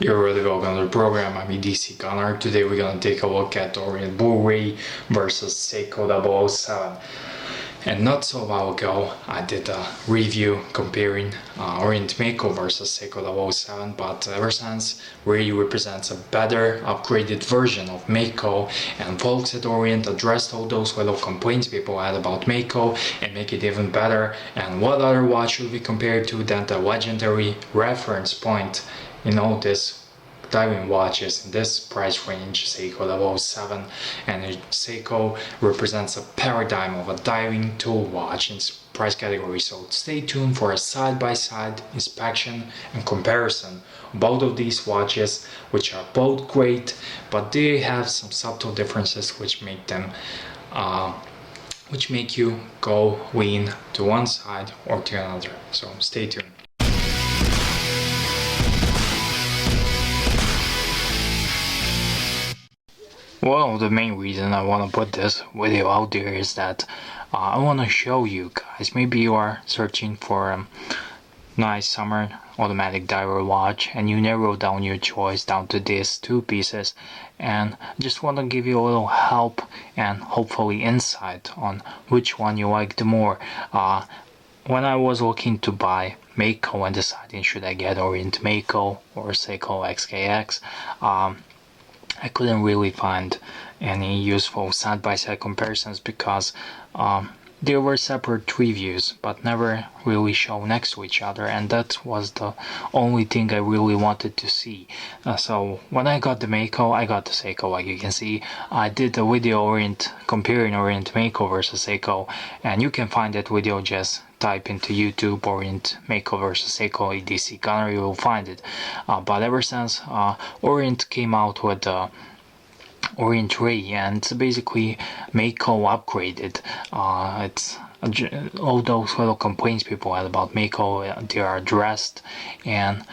You're really welcome to the program. I'm EDC Gunner. Today we're gonna take a look at Orient Blu-ray versus Seiko 007. And not so long ago, I did a review comparing Orient Mako versus Seiko 007, but ever since, really represents a better, upgraded version of Mako, and folks at Orient addressed all those little complaints people had about Mako and make it even better. And what other watch should we compare it to than the legendary reference point? This diving watches in this price range, Seiko 007, and Seiko represents a paradigm of a diving tool watch in price category, so stay tuned for a side-by-side inspection and comparison of both of these watches, which are both great, but they have some subtle differences which make them which make you go lean to one side or to another, so stay tuned. Well, the main reason I want to put this video out there is that I want to show you guys, maybe you are searching for a nice summer automatic diver watch and you narrow down your choice down to these two pieces, and just want to give you a little help and hopefully insight on which one you like the more. When I was looking to buy Mako and deciding should I get Orient Mako or Seiko SKX, I couldn't really find any useful side-by-side comparisons because there were separate reviews but never really show next to each other, and that was the only thing I really wanted to see. So when I got the Mako, I got the Seiko. Like you can see, I did a video comparing Orient Mako versus Seiko, and you can find that video, just type into YouTube Orient Mako versus Seiko EDC Gunner, you will find it. But ever since Orient came out with the Orient Ray, and it's basically Mako upgraded. It's all those little complaints people had about Mako, they are addressed, and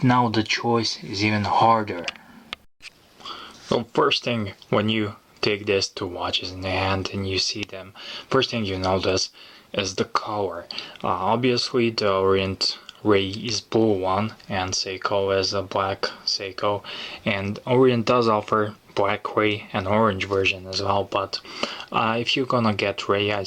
now the choice is even harder. So first thing, when you take these two watches in the hand and you see them, first thing you notice is the color. Obviously the Orient Ray is blue one and Seiko is a black Seiko, and Orient does offer black gray and orange version as well, but if you're gonna get Ray, I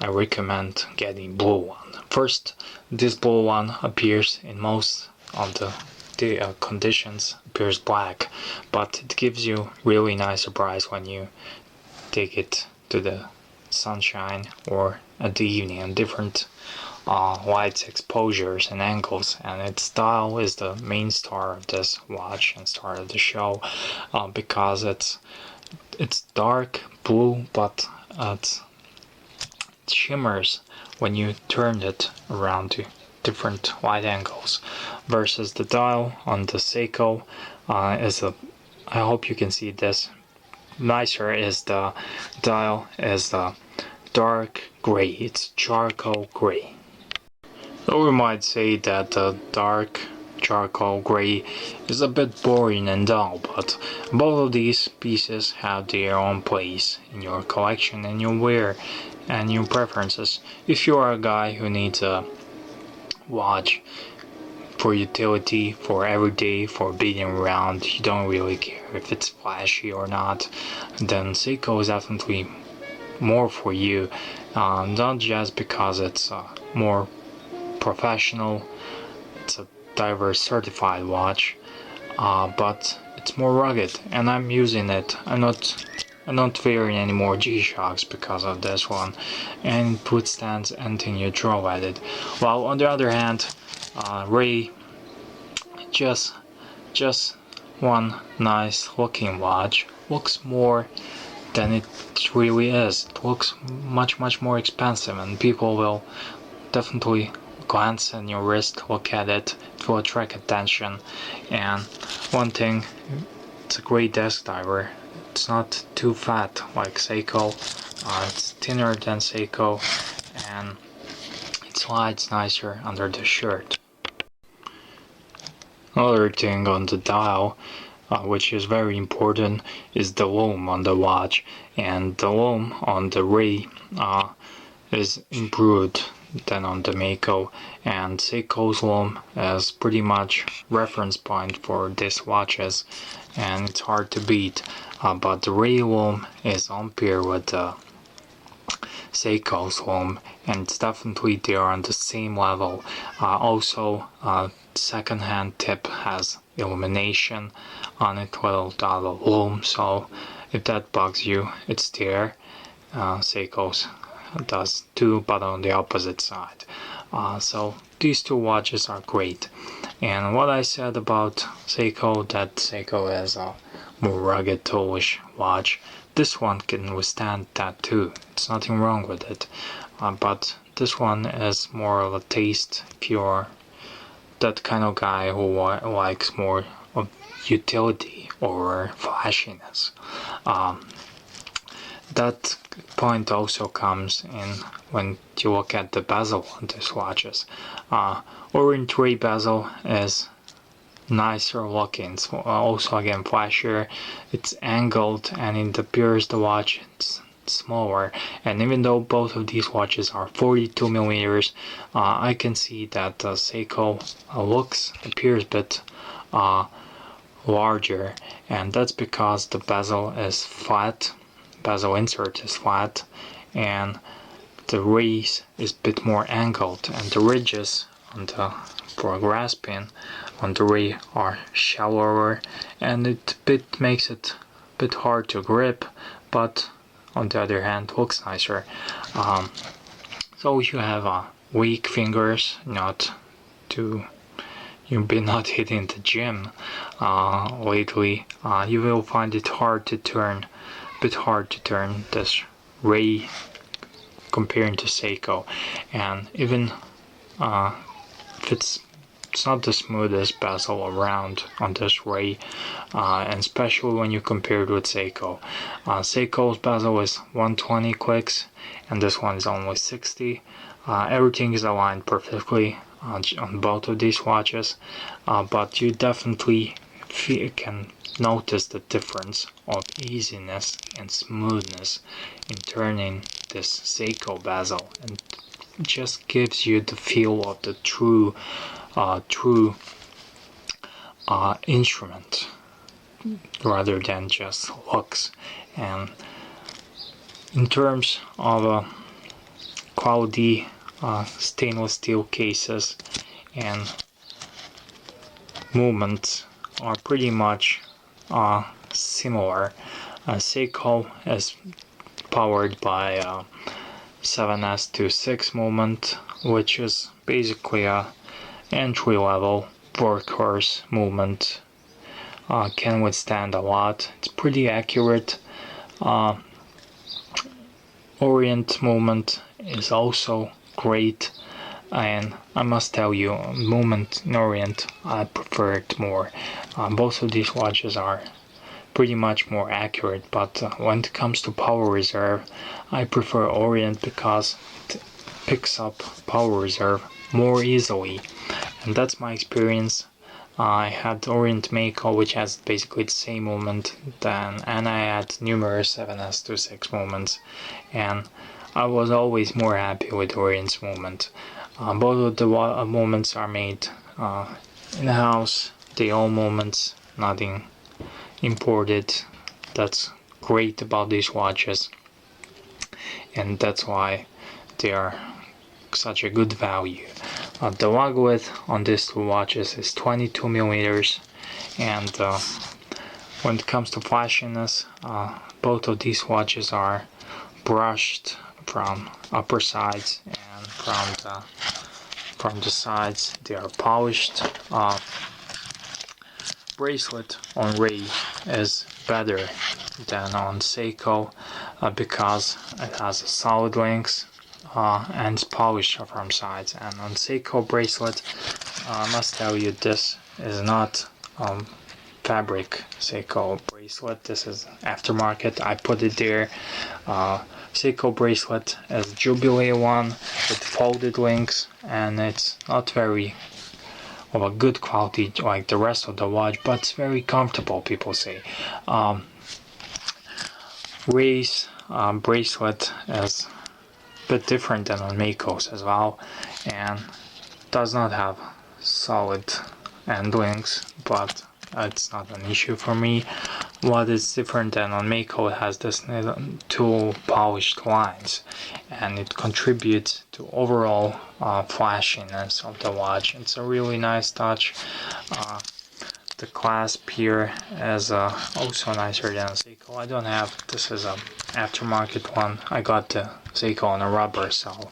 recommend getting blue one. First, this blue one appears in most of the conditions appears black, but it gives you really nice surprise when you take it to the sunshine or at the evening on different lights, exposures and angles, and its style is the main star of this watch and star of the show, because it's dark blue, but it shimmers when you turn it around to different light angles, versus the dial on the Seiko I hope you can see this nicer, is the dial is the dark gray, it's charcoal gray. So we might say that the dark charcoal gray is a bit boring and dull, but both of these pieces have their own place in your collection and your wear and your preferences. If you are a guy who needs a watch for utility, for everyday, for beating around, you don't really care if it's flashy or not, then Seiko is definitely more for you, not just because it's more professional, it's a diver certified watch, but it's more rugged, and I'm using it. I'm not wearing any more G-Shocks because of this one, and it withstands anything you throw at it. While on the other hand, Ray, just one nice looking watch, looks more than it really is. It looks much more expensive, and people will definitely glance at your wrist, look at it, it will attract attention. And one thing, it's a great desk diver. It's not too fat like Seiko, it's thinner than Seiko, and it slides nicer under the shirt. Another thing on the dial, which is very important, is the lume on the watch, and the lume on the Ray is improved than on the Mako, and Seiko's Lume is pretty much reference point for these watches, and it's hard to beat. But the Ray Lume is on par with the Seiko's Lume, and it's definitely they are on the same level. Also, second hand tip has illumination on it, little dot of Lume, so if that bugs you, it's there. Seiko's does too, but on the opposite side. So these two watches are great. And what I said about Seiko, that Seiko is a more rugged, toolish watch, this one can withstand that too. It's nothing wrong with it. But this one is more of a taste if you're that kind of guy who likes more of utility over flashiness. That point also comes in when you look at the bezel on these watches. Orient Ray bezel is nicer looking. It's also again flashier. It's angled and it appears the watch it's smaller. And even though both of these watches are 42 millimeters, I can see that Seiko appears a bit larger, and that's because the bezel is flat. Bezel insert is flat, and the race is a bit more angled, and the ridges on the for grasping on the ray are shallower, and it makes it a bit hard to grip, but on the other hand looks nicer. So you have weak fingers, you've been not hitting the gym lately, you will find it hard to turn this ray comparing to Seiko. And even if it's not the smoothest bezel around on this ray, and especially when you compare it with Seiko. Seiko's bezel is 120 clicks and this one is only 60. Everything is aligned perfectly on both of these watches, but you definitely can notice the difference of easiness and smoothness in turning this Seiko bezel, and it just gives you the feel of the true instrument rather than just looks. And in terms of quality, stainless steel cases and movements are pretty much similar. Seiko is powered by 7S26 movement, which is basically a entry-level workhorse movement. Can withstand a lot. It's pretty accurate. Orient movement is also great, and I must tell you, movement in Orient I prefer it more. Both of these watches are pretty much more accurate, but when it comes to power reserve, I prefer Orient because it picks up power reserve more easily, and that's my experience. I had Orient Mako, which has basically the same movement, and I had numerous 7S26 movements, and I was always more happy with Orient's movement. Both of the movements are made in-house, they all movements, nothing imported. That's great about these watches, and that's why they are such a good value. The lug width on these two watches is 22 millimeters, and when it comes to flashiness, both of these watches are brushed from upper sides, and from the sides they are polished. Bracelet on Ray is better than on Seiko because it has a solid links and it's polished from sides. And on Seiko bracelet, I must tell you, this is not fabric Seiko bracelet. This is aftermarket. I put it there. Seiko bracelet is Jubilee one with folded links, and it's not very of a good quality like the rest of the watch, but it's very comfortable, people say. Ray's bracelet is bit different than on Meiko's as well, and does not have solid end links, but it's not an issue for me. What is different than on Meiko, it has this two polished lines, and it contributes to overall flashiness of the watch. It's a really nice touch. The clasp here is also nicer than Seiko. I don't have, this is an aftermarket one. I got the Seiko on a rubber, so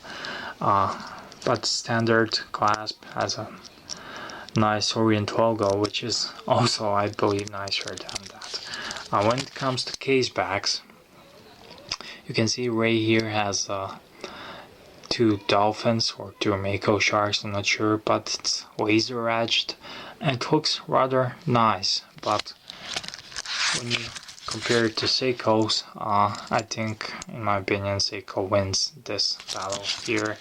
but standard clasp has a nice Orient logo, which is also, I believe, nicer than that. When it comes to case backs, you can see Ray here has two dolphins or two Mako sharks, I'm not sure, but it's laser edged and it looks rather nice. But when you compare it to Seiko's, I think, in my opinion, Seiko wins this battle here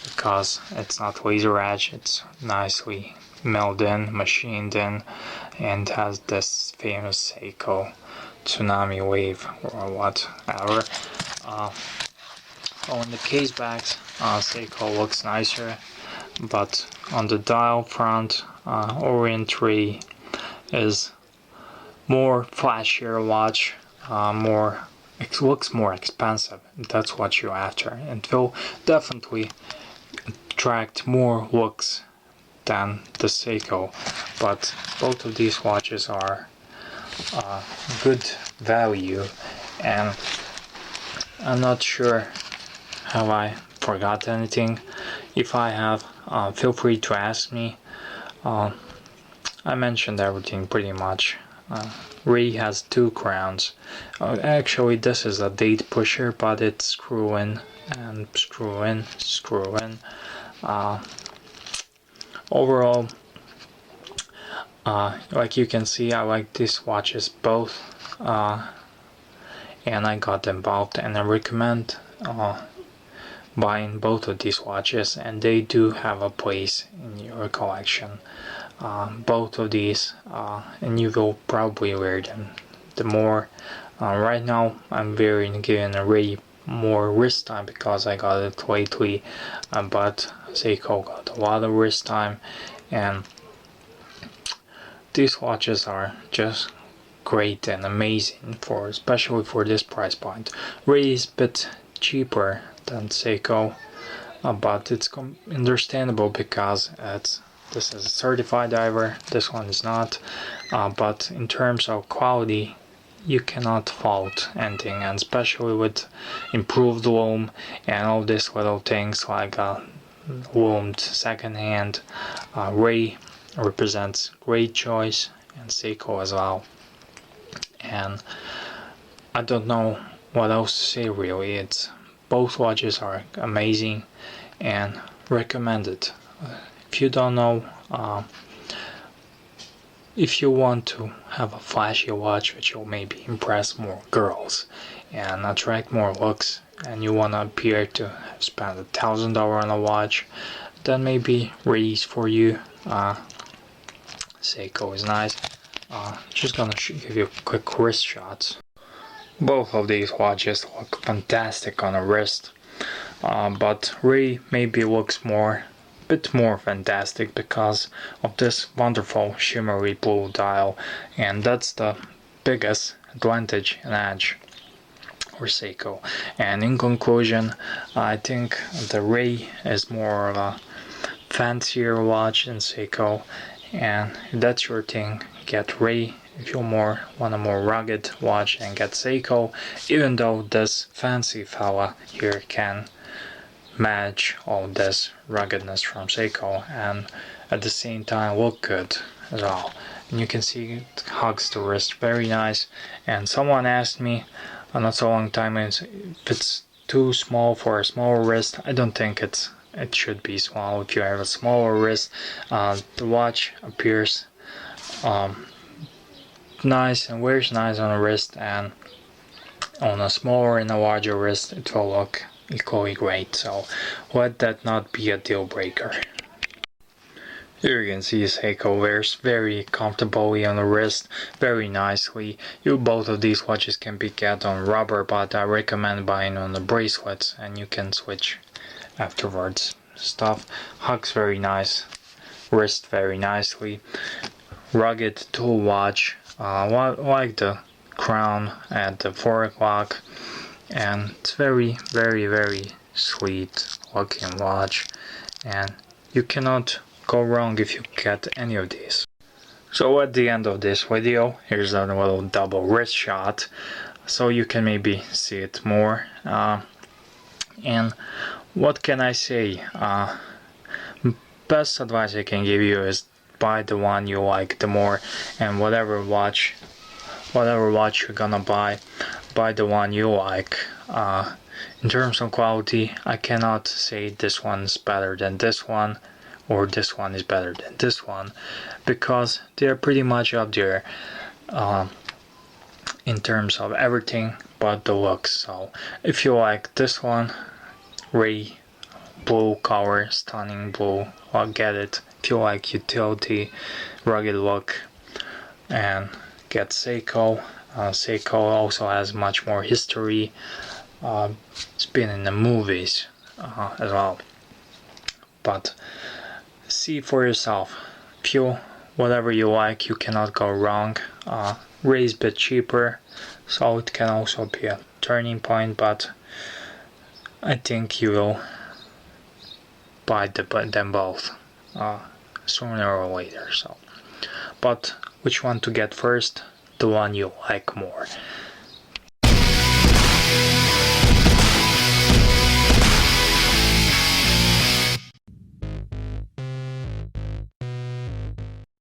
because it's not laser edged, it's nicely milled in, machined in, and has this famous Seiko tsunami wave or whatever. On the case backs, Seiko looks nicer, but on the dial front, Orient 3 is more flashier watch, it looks more expensive. That's what you're after, and will definitely attract more looks than the Seiko. But both of these watches are good value, and I'm not sure have I forgot anything. If I have, feel free to ask me. I mentioned everything pretty much. Ray has two crowns. Actually, this is a date pusher, but it's screw in and screw in, screw in. Overall, like you can see, I like these watches both, and I got them both, and I recommend buying both of these watches, and they do have a place in your collection. Both of these, and you will probably wear them the more. Right now I'm giving a Ray more wrist time because I got it lately, but Seiko got a lot of wrist time, and these watches are just great and amazing, especially for this price point. Ray is a bit cheaper than Seiko, but it's understandable because this is a certified diver, this one is not, but in terms of quality you cannot fault anything, and especially with improved loom and all these little things like loomed second hand. Ray represents great choice, and Seiko as well, and I don't know what else to say really. Both watches are amazing and recommended. If you don't know, if you want to have a flashy watch which will maybe impress more girls and attract more looks, and you want to appear to have spent $1,000 on a watch, then maybe Ray's for you. Seiko is nice. Just gonna give you quick wrist shots. Both of these watches look fantastic on a wrist, but Ray maybe looks bit more fantastic because of this wonderful shimmery blue dial, and that's the biggest advantage and edge for Seiko. And in conclusion, I think the Ray is more of a fancier watch than Seiko, and if that's your thing, get Ray. If you want a more rugged watch, and get Seiko, even though this fancy fella here can match all this ruggedness from Seiko and at the same time look good as well. And you can see it hugs the wrist very nice. And someone asked me not so long time if it's too small for a smaller wrist. I don't think it should be small. If you have a smaller wrist, the watch appears nice and wears nice on a wrist, and on a smaller and a larger wrist it will look equally great. So let that not be a deal breaker. Here you can see Seiko wears very comfortably on the wrist, very nicely. Both of these watches can be get on rubber, but I recommend buying on the bracelets, and you can switch afterwards. Stuff hugs very nice, wrist very nicely. Rugged tool watch, like the crown at the 4 o'clock, and it's very sweet looking watch, and you cannot go wrong if you get any of these. So at the end of this video, here's a little double wrist shot, so you can maybe see it more. And what can I say? Best advice I can give you is buy the one you like the more, and whatever watch you're gonna buy the one you like. In terms of quality, I cannot say this one's better than this one, or this one is better than this one, because they're pretty much up there in terms of everything but the looks. So if you like this one, ray blue color, stunning blue, well, get it. If you like utility, rugged look, and get Seiko. Seiko also has much more history. It's been in the movies as well. But see for yourself. Whatever you like, you cannot go wrong. Ray's a bit cheaper, so it can also be a turning point, but I think you will buy them both sooner or later. So, but which one to get first? The one you like more.